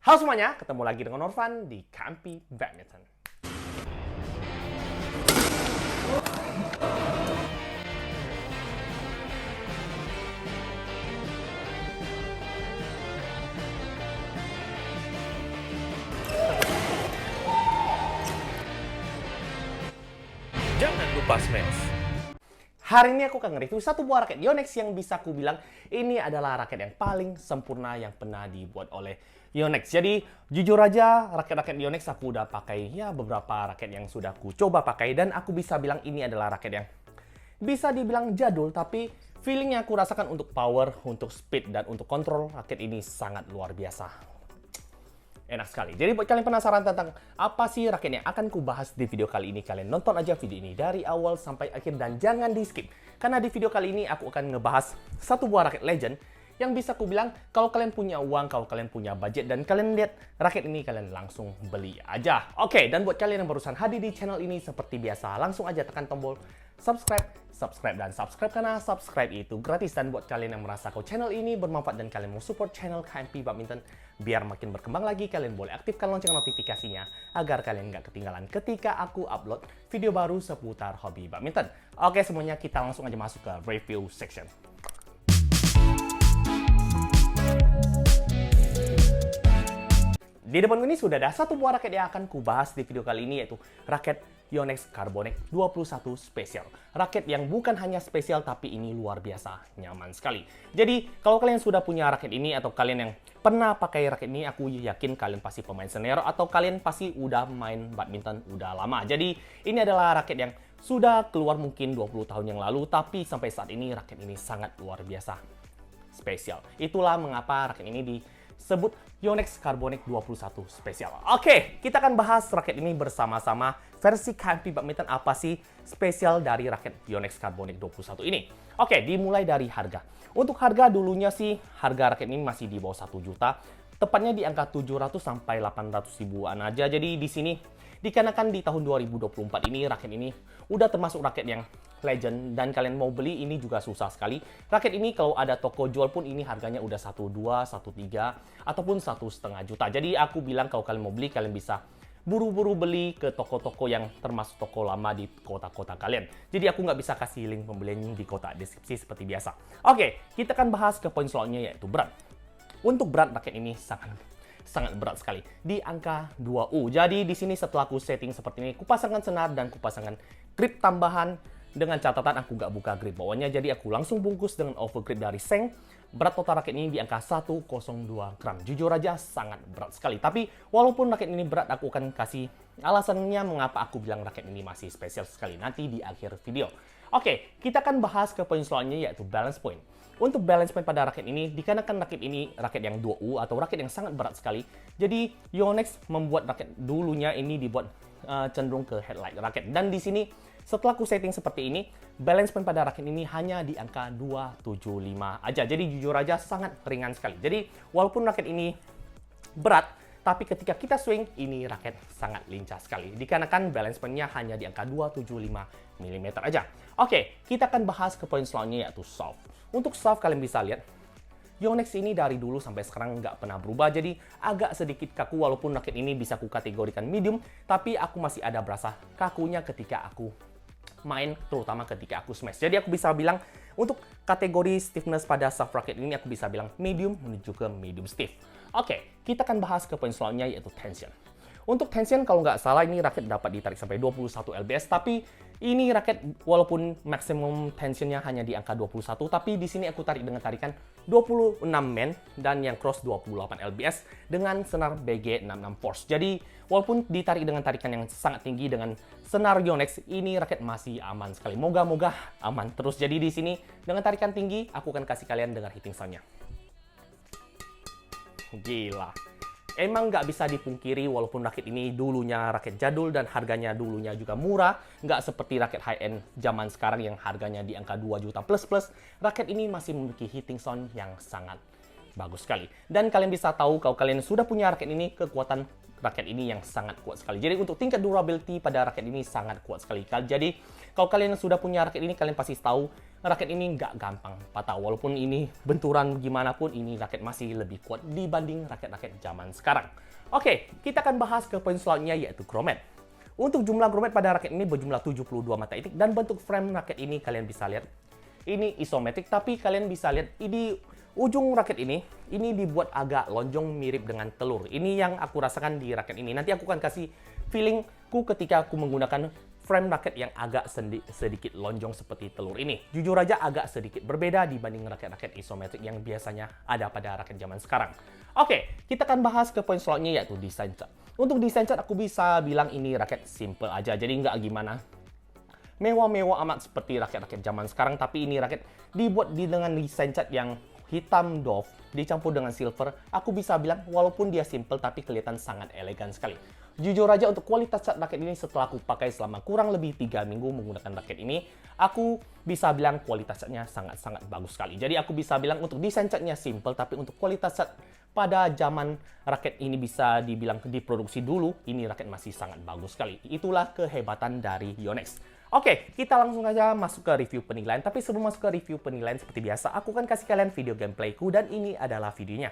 Halo semuanya, ketemu lagi dengan Norvan di Kampi Badminton. Jangan lupa smash. Hari ini aku akan nge-review satu buah raket Yonex yang bisa aku bilang ini adalah raket yang paling sempurna yang pernah dibuat oleh Yonex. Jadi jujur aja raket-raket Yonex aku udah pakai ya beberapa raket yang sudah aku coba pakai dan aku bisa bilang ini adalah raket yang bisa dibilang jadul tapi feeling yang aku rasakan untuk power, untuk speed dan untuk kontrol raket ini sangat luar biasa. Enak sekali. Jadi buat kalian penasaran tentang apa sih raket yang akan ku bahas di video kali ini, kalian nonton aja video ini dari awal sampai akhir dan jangan di skip. Karena di video kali ini aku akan ngebahas satu buah raket legend yang bisa ku bilang kalau kalian punya uang, kalau kalian punya budget dan kalian lihat raket ini kalian langsung beli aja. Oke, dan buat kalian yang barusan hadir di channel ini seperti biasa, langsung aja tekan tombol subscribe karena subscribe itu gratis. Dan buat kalian yang merasa kalau channel ini bermanfaat dan kalian mau support channel KMP Badminton biar makin berkembang lagi, kalian boleh aktifkan lonceng notifikasinya agar kalian nggak ketinggalan ketika aku upload video baru seputar hobi badminton. Oke semuanya, kita langsung aja masuk ke review section. Di depan ini sudah ada satu buah raket yang akan ku bahas di video kali ini, yaitu raket Yonex Carbonic 21 Special. Raket yang bukan hanya spesial tapi ini luar biasa nyaman sekali. Jadi kalau kalian sudah punya raket ini atau kalian yang pernah pakai raket ini, aku yakin kalian pasti pemain senior atau kalian pasti udah main badminton udah lama. Jadi ini adalah raket yang sudah keluar mungkin 20 tahun yang lalu, tapi sampai saat ini raket ini sangat luar biasa spesial. Itulah mengapa raket ini disebut Yonex Carbonic 21 Special. Oke, kita akan bahas raket ini bersama-sama versi KMP Badminton. Apa sih spesial dari raket Yonex Carbonic 21 ini? Oke, dimulai dari harga. Untuk harga dulunya sih, harga raket ini masih di bawah 1 juta. Tepatnya di angka 700 sampai 800 ribuan aja. Jadi di sini dikarenakan di tahun 2024 ini raket ini udah termasuk raket yang legend dan kalian mau beli ini juga susah sekali. Raket ini kalau ada toko jual pun ini harganya udah 12, 13 ataupun 1,5 juta. Jadi aku bilang kalau kalian mau beli kalian bisa buru-buru beli ke toko-toko yang termasuk toko lama di kota-kota kalian. Jadi aku nggak bisa kasih link pembeliannya di kotak deskripsi seperti biasa. Oke, kita akan bahas ke poin selanjutnya yaitu berat. Untuk berat raket ini sangat berat sekali di angka 2U. Jadi di sini setelah aku setting seperti ini, kupasangkan senar dan kupasangkan grip tambahan dengan catatan aku nggak buka grip bawahnya. Jadi aku langsung bungkus dengan overgrip dari Seng. Berat total raket ini di angka 102 gram. Jujur aja sangat berat sekali. Tapi walaupun raket ini berat, aku akan kasih alasannya mengapa aku bilang raket ini masih spesial sekali nanti di akhir video. Oke, kita akan bahas ke poin selanjutnya yaitu balance point. Untuk balance point pada raket ini, dikarenakan raket ini raket yang 2U atau raket yang sangat berat sekali, jadi Yonex membuat raket dulunya ini dibuat cenderung ke headlight raket. Dan di sini setelah aku setting seperti ini, balance point pada raket ini hanya di angka 275 aja. Jadi jujur aja sangat ringan sekali. Jadi walaupun raket ini berat, tapi ketika kita swing, ini raket sangat lincah sekali. Dikarenakan balance point-nya hanya di angka 275 mm aja. Oke, kita akan bahas ke poin selanjutnya yaitu soft. Untuk soft kalian bisa lihat, Yonex ini dari dulu sampai sekarang nggak pernah berubah. Jadi agak sedikit kaku walaupun raket ini bisa aku kategorikan medium. Tapi aku masih ada berasa kakunya ketika aku main, terutama ketika aku smash. Jadi aku bisa bilang untuk kategori stiffness pada soft racket ini aku bisa bilang medium menuju ke medium stiff. Oke, kita akan bahas ke poin selanjutnya yaitu tension. Untuk tension kalau nggak salah ini raket dapat ditarik sampai 21 lbs, tapi ini raket walaupun maksimum tensionnya hanya di angka 21, tapi di sini aku tarik dengan tarikan 26 men dan yang cross 28 lbs dengan senar BG66 Force. Jadi walaupun ditarik dengan tarikan yang sangat tinggi dengan senar Yonex, ini raket masih aman sekali. Moga-moga aman terus. Jadi di sini dengan tarikan tinggi aku akan kasih kalian dengar hitting sound-nya. Gila. Emang nggak bisa dipungkiri walaupun raket ini dulunya raket jadul dan harganya dulunya juga murah, nggak seperti raket high-end zaman sekarang yang harganya di angka 2 juta plus-plus, raket ini masih memiliki hitting sound yang sangat bagus sekali. Dan kalian bisa tahu kalau kalian sudah punya raket ini, kekuatan raket ini yang sangat kuat sekali. Jadi untuk tingkat durability pada raket ini sangat kuat sekali. Jadi kalau kalian sudah punya raket ini, kalian pasti tahu raket ini nggak gampang patah. Walaupun ini benturan gimana pun, ini raket masih lebih kuat dibanding raket-raket zaman sekarang. Oke, kita akan bahas ke poin selanjutnya, yaitu grommet. Untuk jumlah grommet pada raket ini berjumlah 72 mata itik, dan bentuk frame raket ini kalian bisa lihat. Ini isometrik, tapi kalian bisa lihat di ujung raket ini dibuat agak lonjong mirip dengan telur. Ini yang aku rasakan di raket ini. Nanti aku akan kasih feelingku ketika aku menggunakan frame raket yang agak sedikit lonjong seperti telur ini. Jujur aja agak sedikit berbeda dibanding raket-raket isometrik yang biasanya ada pada raket zaman sekarang. Oke, kita akan bahas ke poin selanjutnya, yaitu desain cat. Untuk desain cat aku bisa bilang ini raket simple aja, jadi nggak gimana mewah-mewah amat seperti raket-raket zaman sekarang, tapi ini raket dibuat dengan desain cat yang hitam doff dicampur dengan silver. Aku bisa bilang walaupun dia simple tapi kelihatan sangat elegan sekali. Jujur aja untuk kualitas cat raket ini setelah aku pakai selama kurang lebih 3 minggu menggunakan raket ini, aku bisa bilang kualitas catnya sangat-sangat bagus sekali. Jadi aku bisa bilang untuk desain catnya simple, tapi untuk kualitas cat pada zaman raket ini bisa dibilang diproduksi dulu, ini raket masih sangat bagus sekali. Itulah kehebatan dari Yonex. Oke, kita langsung aja masuk ke review penilaian. Tapi sebelum masuk ke review penilaian seperti biasa, aku akan kasih kalian video gameplayku, dan ini adalah videonya.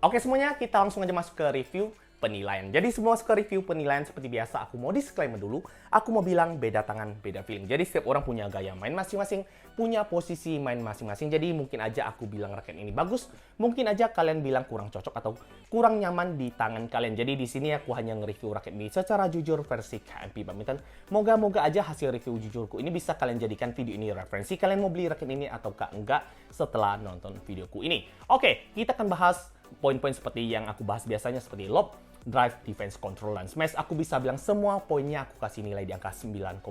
Oke semuanya, kita langsung aja masuk ke review penilaian. Jadi sebelum masuk ke review penilaian seperti biasa, aku mau disclaimer dulu. Aku mau bilang beda tangan, beda feeling. Jadi setiap orang punya gaya main masing-masing, punya posisi main masing-masing. Jadi mungkin aja aku bilang raket ini bagus, mungkin aja kalian bilang kurang cocok atau kurang nyaman di tangan kalian. Jadi di sini aku hanya nge-review raket ini secara jujur versi KMP Badminton. Moga-moga aja hasil review jujurku ini bisa kalian jadikan video ini referensi. Kalian mau beli raket ini ataukah enggak setelah nonton videoku ini. Oke, kita akan bahas poin-poin seperti yang aku bahas biasanya seperti lob, drive, defense, control, dan smash. Aku bisa bilang semua poinnya aku kasih nilai di angka 9,5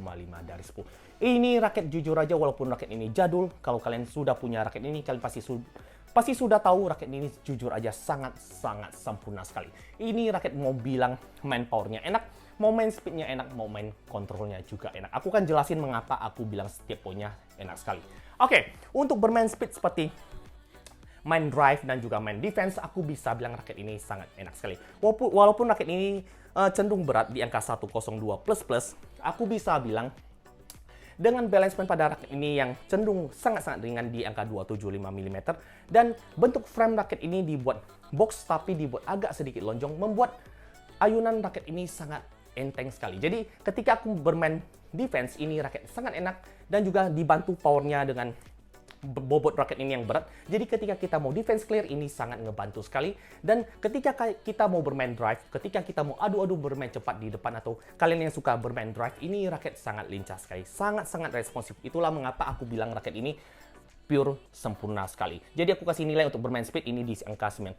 dari 10. Ini raket jujur aja walaupun raket ini jadul. Kalau kalian sudah punya raket ini, kalian pasti sudah tahu raket ini jujur aja sangat-sangat sempurna sekali. Ini raket mau bilang main powernya enak, mau main speednya enak, mau main kontrolnya juga enak. Aku kan jelasin mengapa aku bilang setiap poinnya enak sekali. Oke, untuk bermain speed seperti main drive dan juga main defense, aku bisa bilang raket ini sangat enak sekali. Walaupun raket ini cenderung berat di angka 102++, aku bisa bilang dengan balancement pada raket ini yang cenderung sangat-sangat ringan di angka 275 mm dan bentuk frame raket ini dibuat box tapi dibuat agak sedikit lonjong, membuat ayunan raket ini sangat enteng sekali. Jadi ketika aku bermain defense, ini raket sangat enak dan juga dibantu powernya dengan bobot raket ini yang berat. Jadi ketika kita mau defense clear, ini sangat ngebantu sekali. Dan ketika kita mau bermain drive, ketika kita mau adu-adu bermain cepat di depan, atau kalian yang suka bermain drive, ini raket sangat lincah sekali, sangat-sangat responsif. Itulah mengapa aku bilang raket ini pure sempurna sekali. Jadi aku kasih nilai untuk bermain speed ini di angka 9,5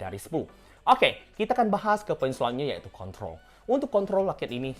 dari 10. Oke, kita akan bahas ke poin selanjutnya, yaitu control. Untuk control raket ini,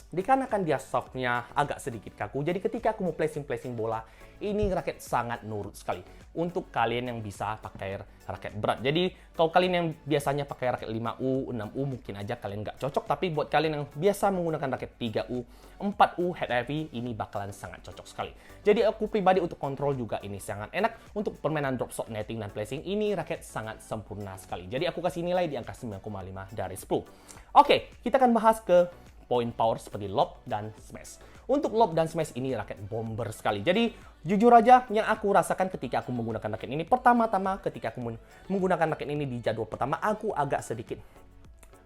dikarenakan dia softnya agak sedikit kaku, jadi ketika aku mau placing bola, ini raket sangat nurut sekali. Untuk kalian yang bisa pakai raket berat. Jadi kalau kalian yang biasanya pakai raket 5U, 6U, mungkin aja kalian nggak cocok. Tapi buat kalian yang biasa menggunakan raket 3U, 4U, head heavy, ini bakalan sangat cocok sekali. Jadi aku pribadi untuk kontrol juga ini sangat enak. Untuk permainan drop shot, netting, dan placing, ini raket sangat sempurna sekali. Jadi aku kasih nilai di angka 9,5 dari 10. Oke, kita akan bahas ke poin power seperti lob dan smash. Untuk lob dan smash ini raket bomber sekali. Jadi jujur aja yang aku rasakan ketika aku menggunakan raket ini, pertama-tama ketika aku menggunakan raket ini di jadwal pertama, aku agak sedikit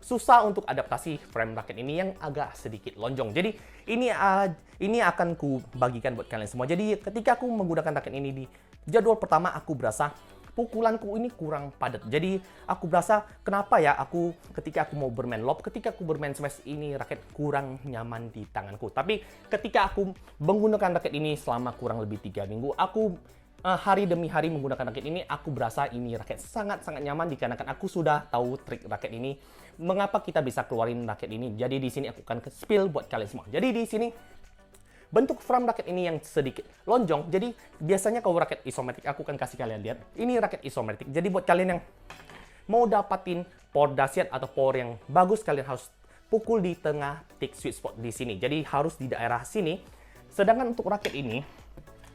susah untuk adaptasi frame raket ini yang agak sedikit lonjong. Jadi ini akan ku bagikan buat kalian semua. Jadi ketika aku menggunakan raket ini di jadwal pertama, aku berasa pukulanku ini kurang padat. Jadi aku berasa kenapa ya ketika aku mau bermain lob, ketika aku bermain smash, ini raket kurang nyaman di tanganku. Tapi ketika aku menggunakan raket ini selama kurang lebih 3 minggu, aku hari demi hari menggunakan raket ini, aku berasa ini raket sangat-sangat nyaman dikarenakan aku sudah tahu trik raket ini. Mengapa kita bisa keluarin raket ini? Jadi di sini aku akan spill buat kalian semua. Jadi di sini bentuk frame raket ini yang sedikit lonjong. Jadi biasanya kalau raket isometrik, aku akan kasih kalian lihat. Ini raket isometrik. Jadi buat kalian yang mau dapatin power dahsyat atau power yang bagus, kalian harus pukul di tengah tick sweet spot di sini. Jadi harus di daerah sini. Sedangkan untuk raket ini,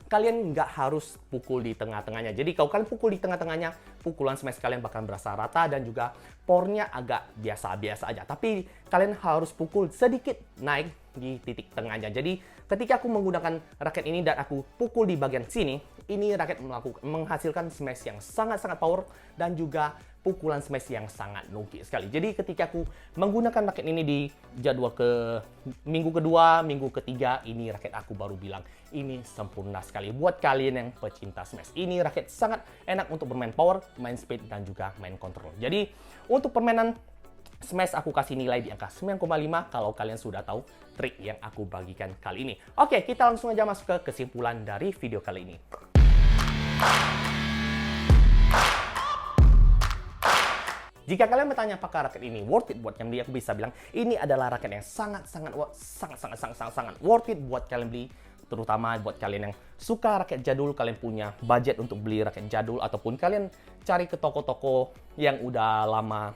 kalian nggak harus pukul di tengah-tengahnya. Jadi kalau kalian pukul di tengah-tengahnya, pukulan smash kalian bakal berasa rata dan juga powernya agak biasa-biasa aja. Tapi kalian harus pukul sedikit naik di titik tengahnya. Jadi ketika aku menggunakan raket ini dan aku pukul di bagian sini, ini raket menghasilkan smash yang sangat-sangat power dan juga pukulan smash yang sangat nungki sekali. Jadi ketika aku menggunakan raket ini di jadwal minggu kedua, minggu ketiga, ini raket aku baru bilang ini sempurna sekali buat kalian yang pecinta smash. Ini raket sangat enak untuk bermain power, main speed, dan juga main control. Jadi untuk permainan smash aku kasih nilai di angka 9,5 kalau kalian sudah tahu trik yang aku bagikan kali ini. Oke, kita langsung aja masuk ke kesimpulan dari video kali ini. Jika kalian bertanya apakah raket ini worth it buat kalian beli, aku bisa bilang ini adalah raket yang sangat worth it buat kalian beli, terutama buat kalian yang suka raket jadul, kalian punya budget untuk beli raket jadul, ataupun kalian cari ke toko-toko yang udah lama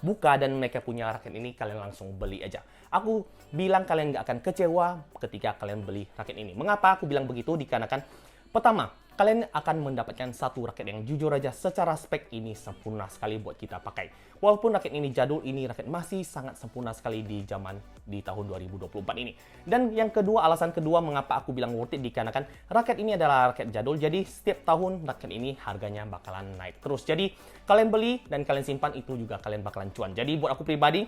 buka dan mereka punya raket ini, kalian langsung beli aja. Aku bilang kalian nggak akan kecewa ketika kalian beli raket ini. Mengapa aku bilang begitu? Dikarenakan pertama, kalian akan mendapatkan satu raket yang jujur aja secara spek ini sempurna sekali buat kita pakai. Walaupun raket ini jadul, ini raket masih sangat sempurna sekali di tahun 2024 ini. Dan yang kedua, alasan kedua mengapa aku bilang worth it, dikarenakan raket ini adalah raket jadul, jadi setiap tahun raket ini harganya bakalan naik terus. Jadi kalian beli dan kalian simpan, itu juga kalian bakalan cuan. Jadi buat aku pribadi,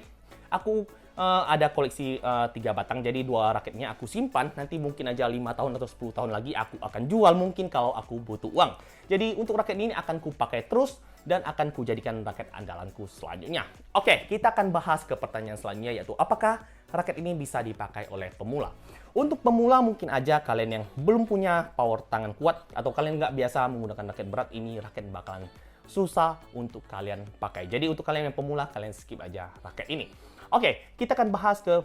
aku ada koleksi 3 batang, jadi 2 raketnya aku simpan, nanti mungkin aja 5 tahun atau 10 tahun lagi aku akan jual mungkin kalau aku butuh uang. Jadi untuk raket ini akan ku pakai terus dan akan ku jadikan raket andalanku selanjutnya. Oke, kita akan bahas ke pertanyaan selanjutnya, yaitu apakah raket ini bisa dipakai oleh pemula? Untuk pemula mungkin aja kalian yang belum punya power tangan kuat atau kalian nggak biasa menggunakan raket berat, ini raket bakalan susah untuk kalian pakai. Jadi untuk kalian yang pemula, kalian skip aja raket ini. Oke, kita akan bahas ke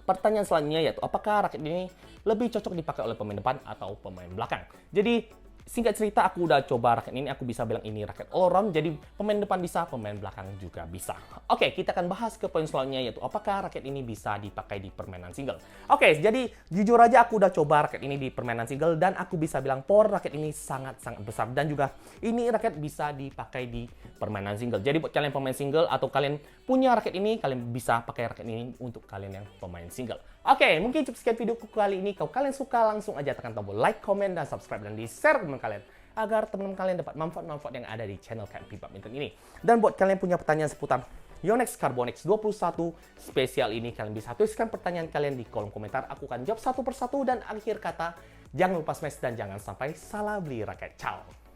pertanyaan selanjutnya, yaitu apakah raket ini lebih cocok dipakai oleh pemain depan atau pemain belakang. Jadi singkat cerita, aku udah coba raket ini, aku bisa bilang ini raket all round, jadi pemain depan bisa, pemain belakang juga bisa. Oke, kita akan bahas ke poin selanjutnya, yaitu apakah raket ini bisa dipakai di permainan single. Oke, jadi jujur aja aku udah coba raket ini di permainan single, dan aku bisa bilang power raket ini sangat-sangat besar, dan juga ini raket bisa dipakai di permainan single. Jadi buat kalian pemain single, atau kalian punya raket ini, kalian bisa pakai raket ini untuk kalian yang pemain single. Oke, mungkin cukup sekian videoku kali ini. Kalau kalian suka, langsung aja tekan tombol like, comment, dan subscribe, dan di-share ke teman kalian agar teman-teman kalian dapat manfaat-manfaat yang ada di channel KMP Badminton ini. Dan buat kalian punya pertanyaan seputar Yonex Carbonex 21 spesial ini, kalian bisa tuliskan pertanyaan kalian di kolom komentar. Aku akan jawab satu persatu, dan akhir kata, jangan lupa smash dan jangan sampai salah beli raket. Ciao!